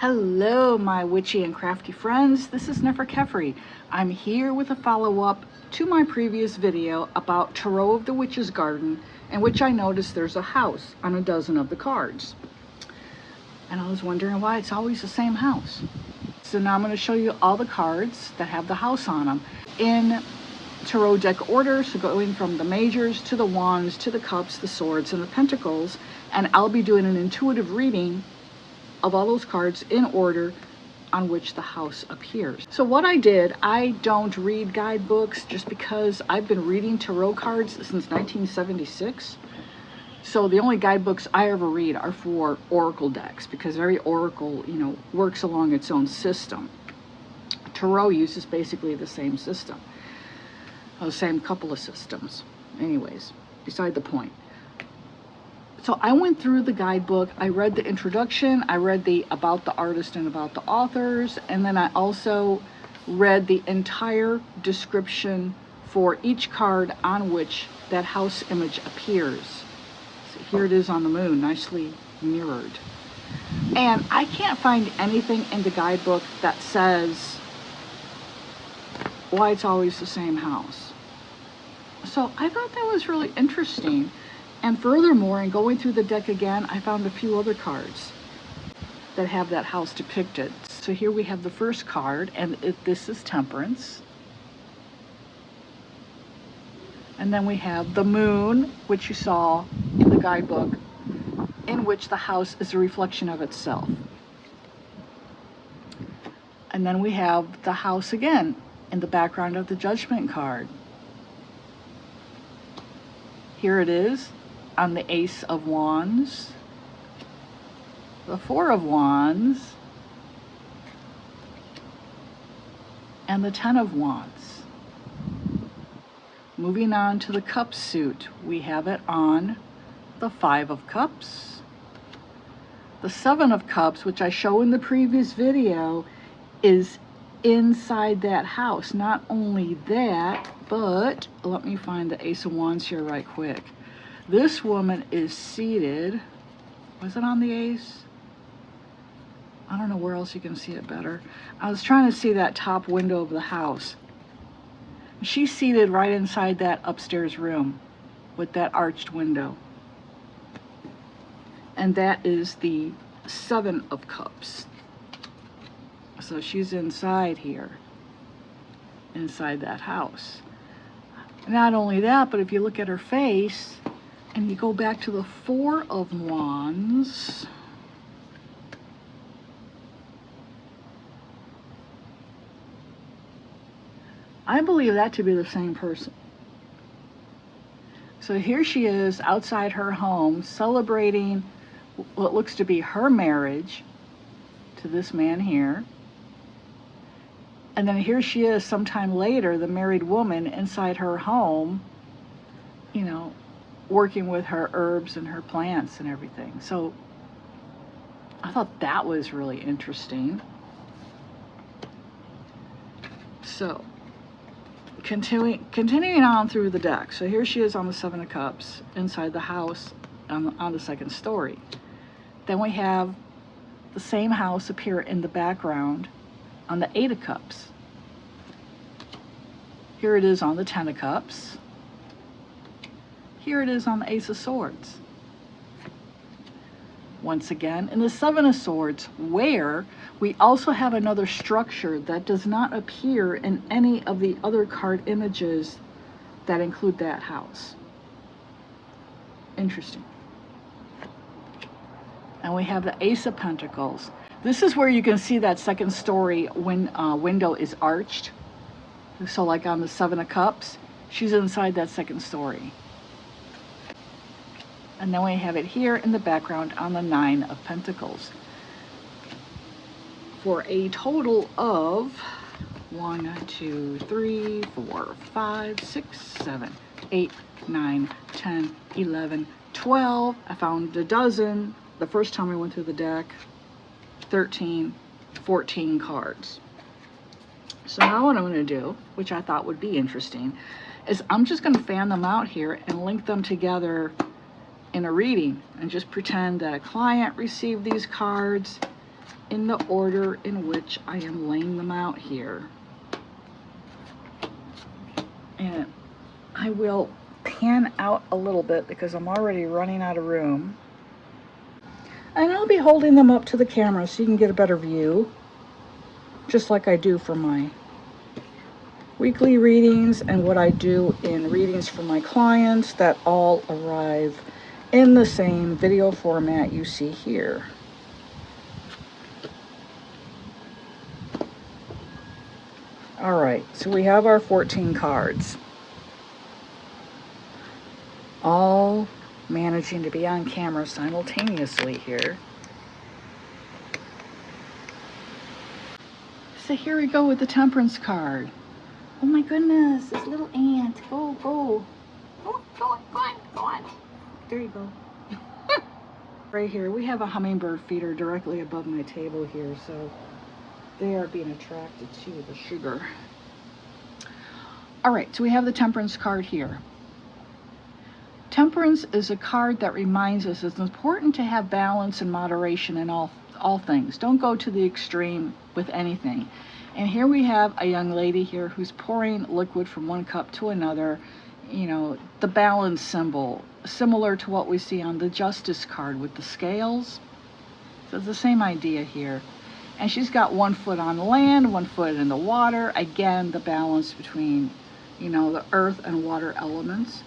Hello, my witchy and crafty friends. This is 𝗫𝗫𝗃𝗃. I'm here with a follow-up to my previous video about Tarot of the Witch's Garden, in which I noticed there's a house on a dozen of the cards. And I was wondering why it's always the same house. So now I'm going to show you all the cards that have the house on them in tarot deck order, so going from the majors to the wands to the cups, the swords, and the pentacles. And I'll be doing an intuitive reading of all those cards in order on which the house appears. So what I did, I don't read guidebooks just because I've been reading tarot cards since 1976. So the only guidebooks I ever read are for oracle decks, because every oracle, works along its own system. Tarot uses basically the same system, the same couple of systems. Anyways, beside the point. So I went through the guidebook, I read the introduction, I read the about the artist and about the authors, and then I also read the entire description for each card on which that house image appears. So here it is on the moon, nicely mirrored. And I can't find anything in the guidebook that says why it's always the same house. So I thought that was really interesting. And furthermore, in going through the deck again, I found a few other cards that have that house depicted. So here we have the first card, and this is Temperance. And then we have the moon, which you saw in the guidebook, in which the house is a reflection of itself. And then we have the house again in the background of the Judgment card. Here it is on the Ace of Wands, the Four of Wands, and the Ten of Wands. Moving on to the Cup suit, we have it on the Five of Cups. The Seven of Cups, which I show in the previous video, is inside that house. Not only that, but let me find the Ace of Wands here right quick. This woman is seated, was it on the Ace? I don't know where else you can see it better. I was trying to see that top window of the house. She's seated right inside that upstairs room with that arched window. And that is the Seven of Cups. So she's inside here, inside that house. Not only that, but if you look at her face, and you go back to the Four of Wands, I believe that to be the same person. So here she is outside her home celebrating what looks to be her marriage to this man here. And then here she is sometime later, the married woman inside her home, working with her herbs and her plants and everything. So I thought that was really interesting. So continuing on through the deck. So here she is on the Seven of Cups inside the house on the second story. Then we have the same house appear in the background on the Eight of Cups. Here it is on the Ten of Cups. Here it is on the Ace of Swords. Once again, in the Seven of Swords, where we also have another structure that does not appear in any of the other card images that include that house. Interesting. And we have the Ace of Pentacles. This is where you can see that second story when window is arched. So like on the Seven of Cups, she's inside that second story. And then we have it here in the background on the Nine of Pentacles. For a total of 1, 2, 3, 4, 5, 6, 7, 8, 9, 10, 11, 12. I found a dozen the first time I went through the deck. 13, 14 cards. So now what I'm going to do, which I thought would be interesting, is I'm just going to fan them out here and link them together in a reading and just pretend that a client received these cards in the order in which I am laying them out here. And I will pan out a little bit because I'm already running out of room. And I'll be holding them up to the camera so you can get a better view, just like I do for my weekly readings and what I do in readings for my clients that all arrive in the same video format you see here. All right, so we have our 14 cards, all managing to be on camera simultaneously here. So here we go with the Temperance card. Oh my goodness, this little ant. Go, go. Oh, go on, go on, go on. There you go. Right here, we have a hummingbird feeder directly above my table here, so they are being attracted to the sugar. All right, so we have the Temperance card here. Temperance is a card that reminds us it's important to have balance and moderation in all things. Don't go to the extreme with anything. And here we have a young lady here who's pouring liquid from one cup to another, you know, the balance symbol, similar to what we see on the Justice card with the scales. So it's the same idea here. And she's got one foot on the land, one foot in the water. Again, the balance between, you know, the earth and water elements.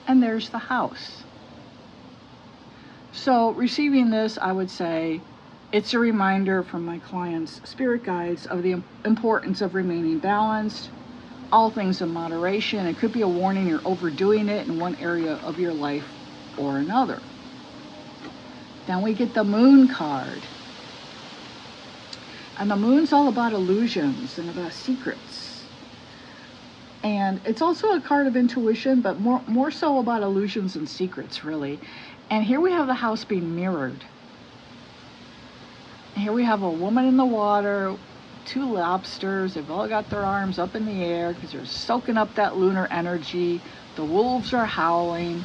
And there's the house. So receiving this, I would say, it's a reminder from my clients' spirit guides of the importance of remaining balanced, all things in moderation. It could be a warning you're overdoing it in one area of your life or another. Then we get the Moon card. And the Moon's all about illusions and about secrets. And it's also a card of intuition, but more so about illusions and secrets, really. And here we have the house being mirrored. And here we have a woman in the water, two lobsters. They've all got their arms up in the air because they're soaking up that lunar energy. The wolves are howling.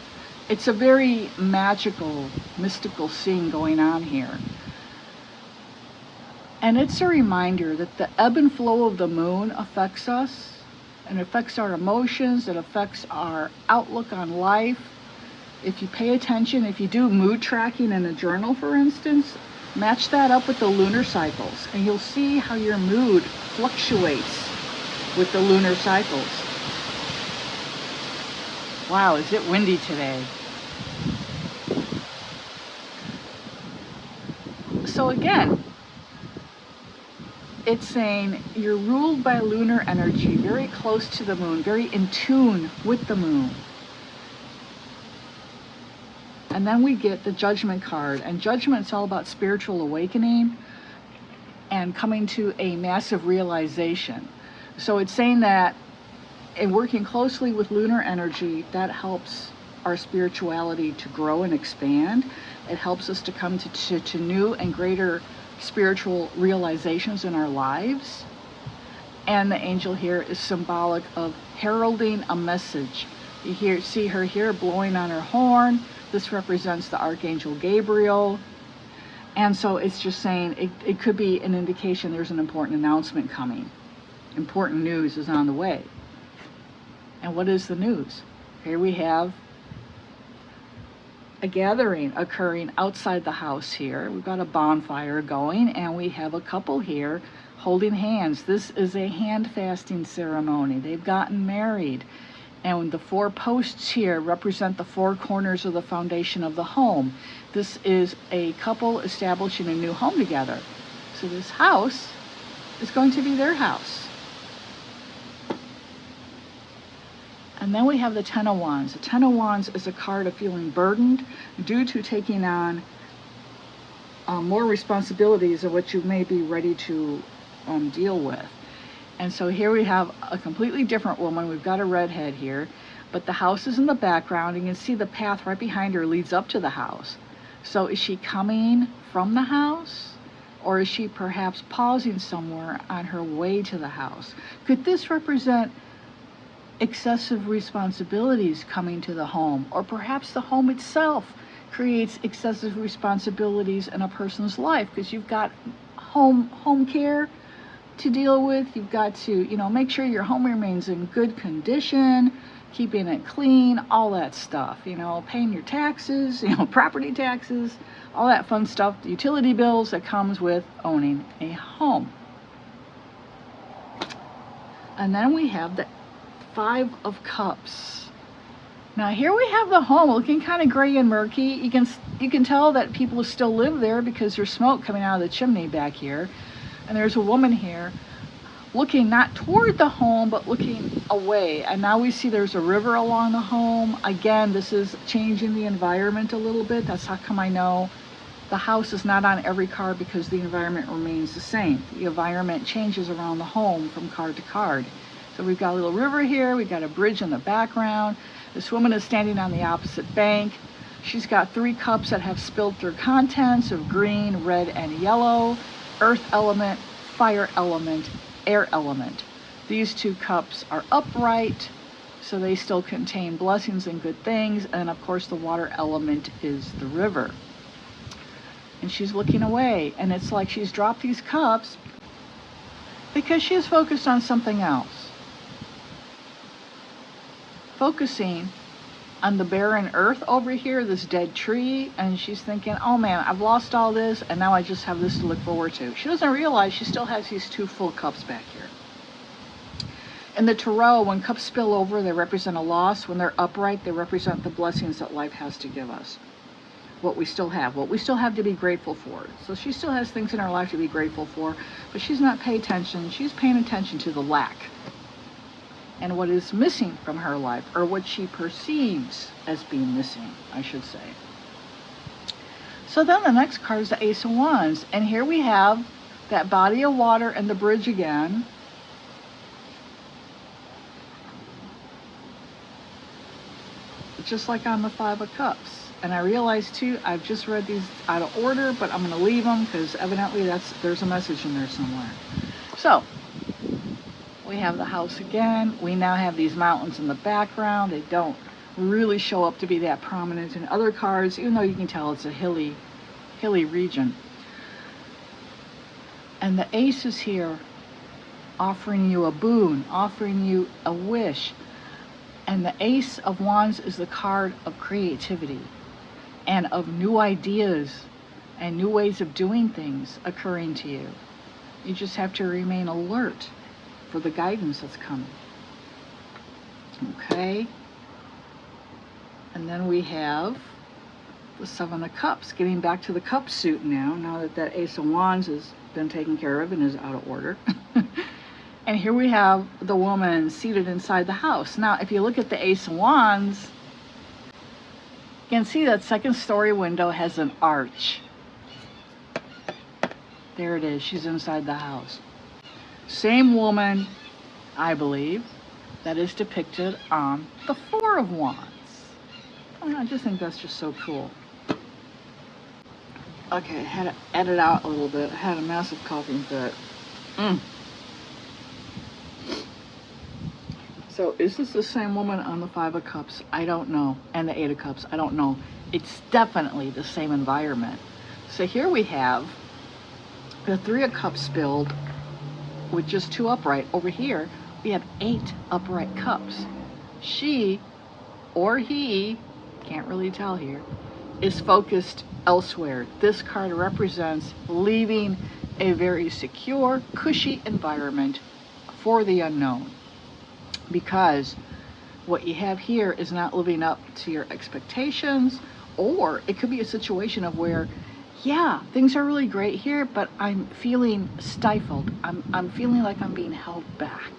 It's a very magical, mystical scene going on here. And it's a reminder that the ebb and flow of the moon affects us, and affects our emotions, it affects our outlook on life. If you pay attention, if you do mood tracking in a journal, for instance, match that up with the lunar cycles, and you'll see how your mood fluctuates with the lunar cycles. Wow, is it windy today? So again, it's saying you're ruled by lunar energy, very close to the moon, very in tune with the moon. And then we get the Judgment card, and Judgment's all about spiritual awakening and coming to a massive realization. So it's saying that in working closely with lunar energy, that helps our spirituality to grow and expand. It helps us to come to new and greater spiritual realizations in our lives. And the angel here is symbolic of heralding a message. You see her here blowing on her horn. This represents the Archangel Gabriel. And so it's just saying it could be an indication there's an important announcement coming. Important news is on the way. And what is the news? Here we have a gathering occurring outside the house here. We've got a bonfire going, and we have a couple here holding hands. This is a hand fasting ceremony. They've gotten married. And the four posts here represent the four corners of the foundation of the home. This is a couple establishing a new home together. So this house is going to be their house. And then we have the Ten of Wands. The Ten of Wands is a card of feeling burdened due to taking on more responsibilities of what you may be ready to deal with. And so here we have a completely different woman. We've got a redhead here, but the house is in the background. You can see the path right behind her leads up to the house. So is she coming from the house, or is she perhaps pausing somewhere on her way to the house? Could this represent excessive responsibilities coming to the home, or perhaps the home itself creates excessive responsibilities in a person's life, because you've got home care to deal with. You've got to, make sure your home remains in good condition, keeping it clean, all that stuff, paying your taxes, property taxes, all that fun stuff, the utility bills that comes with owning a home. And then we have the 5 of Cups. Now here we have the home looking kind of gray and murky. You can tell that people still live there because there's smoke coming out of the chimney back here. And there's a woman here looking not toward the home, but looking away. And now we see there's a river along the home. Again, this is changing the environment a little bit. That's how come I know the house is not on every card, because the environment remains the same. The environment changes around the home from card to card. So we've got a little river here. We've got a bridge in the background. This woman is standing on the opposite bank. She's got 3 cups that have spilled their contents of green, red, and yellow. Earth element, fire element, air element. These 2 cups are upright, so they still contain blessings and good things. And of course the water element is the river. And she's looking away, and it's like she's dropped these cups because she is focused on something else. Focusing on the barren earth over here, this dead tree, and she's thinking, oh man, I've lost all this, and now I just have this to look forward to. She doesn't realize she still has these 2 full cups back here. In the tarot, when cups spill over, they represent a loss. When they're upright, they represent the blessings that life has to give us. What we still have to be grateful for. So she still has things in her life to be grateful for, but she's not paying attention. She's paying attention to the lack and what is missing from her life, or what she perceives as being missing, I should say. So then the next card is the Ace of Wands, and here we have that body of water and the bridge again. Just like on the 5 of Cups. And I realize too, I've just read these out of order, but I'm going to leave them because evidently there's a message in there somewhere. So we have the house again. We now have these mountains in the background. They don't really show up to be that prominent in other cards, even though you can tell it's a hilly region. And the Ace is here offering you a boon, offering you a wish. And the Ace of Wands is the card of creativity and of new ideas and new ways of doing things occurring to you. You just have to remain alert for the guidance that's coming. Okay? And then we have the 7 of Cups, getting back to the cup suit now that that Ace of Wands has been taken care of and is out of order. And here we have the woman seated inside the house. Now, if you look at the Ace of Wands, you can see that 2nd story window has an arch. There it is, she's inside the house. Same woman, I believe, that is depicted on the 4 of Wands. I just think that's just so cool. Okay, I had to edit out a little bit. I had a massive coughing fit. So is this the same woman on the 5 of Cups? I don't know. And the 8 of Cups? I don't know. It's definitely the same environment. So here we have the 3 of Cups spilled with just 2 upright. Over here, we have 8 upright cups. She, or he, can't really tell here, is focused elsewhere. This card represents leaving a very secure, cushy environment for the unknown. Because what you have here is not living up to your expectations, or it could be a situation of where, yeah, things are really great here, but I'm feeling stifled. I'm feeling like I'm being held back.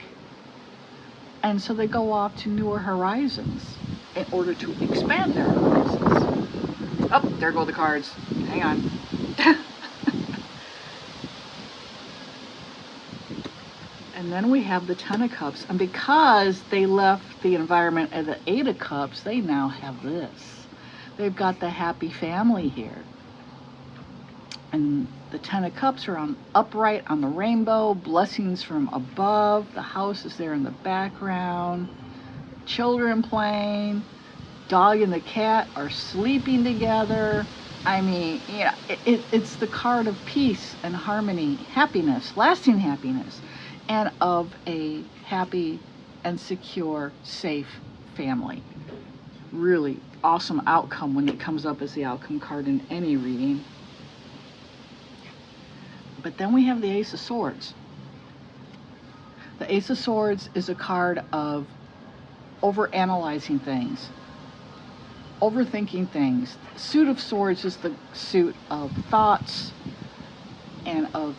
And so they go off to newer horizons in order to expand their horizons. Oh, there go the cards. Hang on. And then we have the 10 of Cups, and because they left the environment at the 8 of Cups, they now have this. They've got the happy family here. And the 10 of Cups are upright on the rainbow, blessings from above. The house is there in the background, children playing, dog and the cat are sleeping together. I mean, yeah, it's the card of peace and harmony, happiness, lasting happiness, and of a happy and secure, safe family. Really awesome outcome when it comes up as the outcome card in any reading. But then we have the Ace of Swords. The Ace of Swords is a card of overanalyzing things, overthinking things. The Suit of Swords is the suit of thoughts and of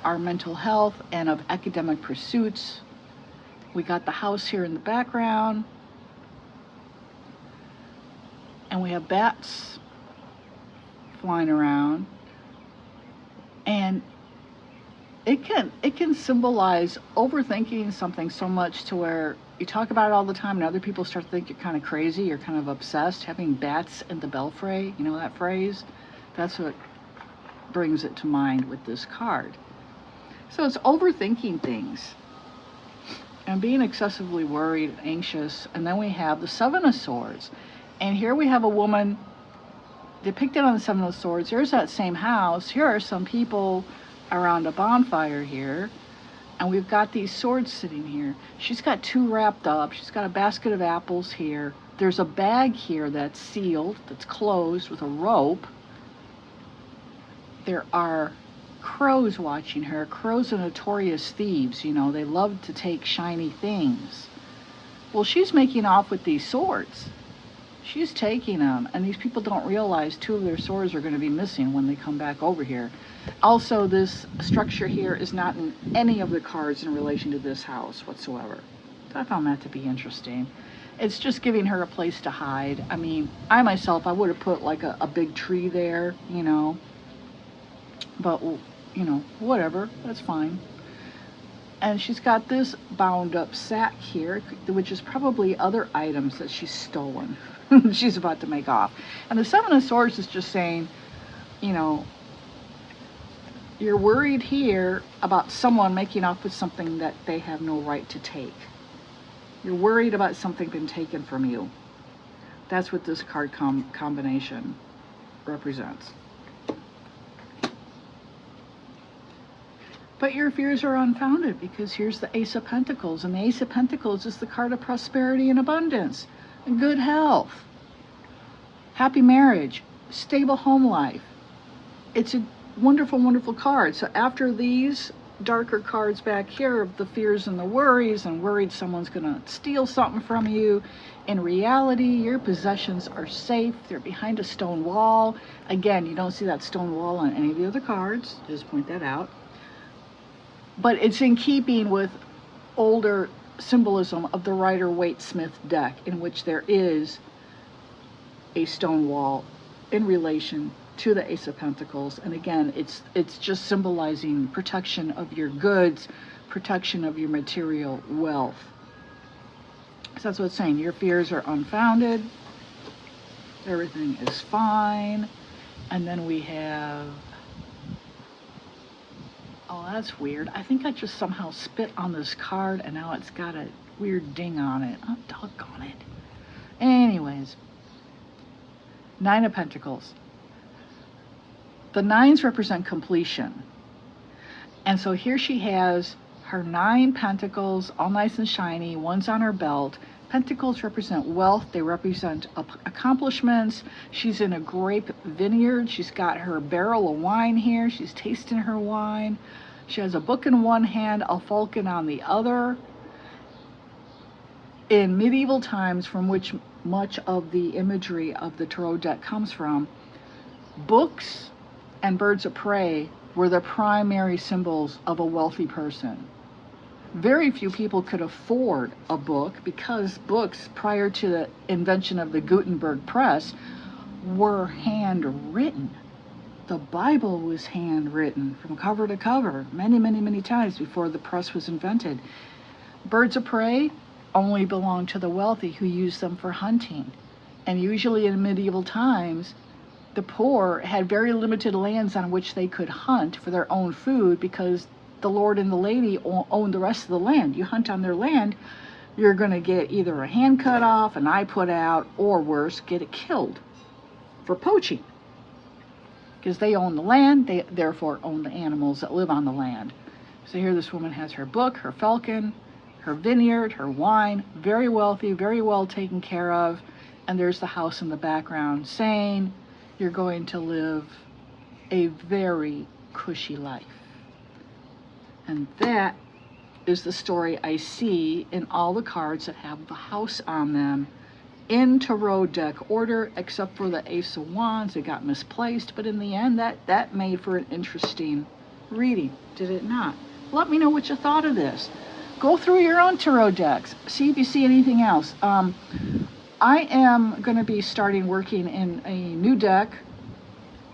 our mental health and of academic pursuits. We got the house here in the background, and we have bats flying around, and it can symbolize overthinking something so much to where you talk about it all the time and other people start to think you're kind of crazy, you're kind of obsessed. Having bats in the belfry, you know that phrase? That's what brings it to mind with this card. So it's overthinking things and being excessively worried and anxious. And then we have the Seven of Swords. And here we have a woman depicted on the Seven of Swords. Here's that same house. Here are some people around a bonfire here. And we've got these swords sitting here. She's got two wrapped up. She's got a basket of apples here. There's a bag here that's sealed, that's closed with a rope. There are crows watching her. Crows are notorious thieves, you know, they love to take shiny things. Well, she's making off with these swords. She's taking them, and these people don't realize two of their swords are going to be missing when they come back over here. Also, this structure here is not in any of the cards in relation to this house whatsoever. So I found that to be interesting. It's just giving her a place to hide. I mean, I myself, I would have put like a big tree there, you know, but you know, whatever, that's fine. And she's got this bound up sack here, which is probably other items that she's stolen. She's about to make off. And the Seven of Swords is just saying, you know, you're worried here about someone making off with something that they have no right to take. You're worried about something being taken from you. That's what this card combination represents. But your fears are unfounded, because here's the Ace of Pentacles, and the Ace of Pentacles is the card of prosperity and abundance, and good health, happy marriage, stable home life. It's a wonderful, wonderful card. So after these darker cards back here of the fears and the worries, and worried someone's going to steal something from you, in reality, your possessions are safe. They're behind a stone wall. Again, you don't see that stone wall on any of the other cards. Just point that out. But it's in keeping with older symbolism of the Rider-Waite-Smith deck, in which there is a stone wall in relation to the Ace of Pentacles. And again, it's just symbolizing protection of your goods, protection of your material wealth. So that's what it's saying. Your fears are unfounded. Everything is fine. And then we have, oh, that's weird. I think I just somehow spit on this card and now it's got a weird ding on it. Oh, doggone it. Anyways, Nine of Pentacles. The nines represent completion. And so here she has her 9 pentacles, all nice and shiny. One's on her belt. Pentacles represent wealth. They represent accomplishments. She's in a grape vineyard. She's got her barrel of wine here. She's tasting her wine. She has a book in one hand, a falcon on the other. In medieval times, from which much of the imagery of the tarot deck comes from, books and birds of prey were the primary symbols of a wealthy person. Very few people could afford a book, because books, prior to the invention of the Gutenberg press, were handwritten. The Bible was handwritten from cover to cover many, many, many times before the press was invented. Birds of prey only belonged to the wealthy, who used them for hunting. And usually in medieval times, the poor had very limited lands on which they could hunt for their own food, because the lord and the lady owned the rest of the land. You hunt on their land, you're going to get either a hand cut off, an eye put out, or worse, get it killed for poaching. Because they own the land, they therefore own the animals that live on the land. So here this woman has her book, her falcon, her vineyard, her wine, very wealthy, very well taken care of, and there's the house in the background saying you're going to live a very cushy life. And that is the story I see in all the cards that have the house on them in tarot deck order, except for the Ace of Wands. It got misplaced, but in the end that made for an interesting reading, did it not? Let me know what you thought of this. Go through your own tarot decks, see if you see anything else. I am going to be starting working in a new deck,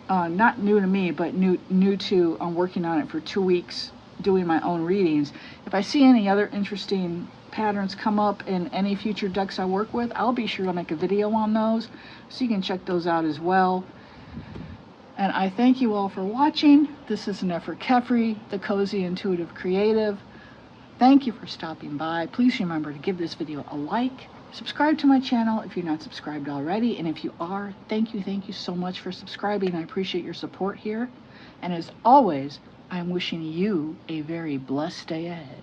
not new to me, but new to, I'm working on it for 2 weeks, doing my own readings. If I see any other interesting patterns come up in any future decks I work with, I'll be sure to make a video on those, so you can check those out as well. And I thank you all for watching. This is 𝗧𝗺𝗵𝗵𝗃𝗃, the Cozy Intuitive Creative. Thank you for stopping by. Please remember to give this video a like, subscribe to my channel if you're not subscribed already, and if you are, thank you so much for subscribing. I appreciate your support here. And as always, I'm wishing you a very blessed day ahead.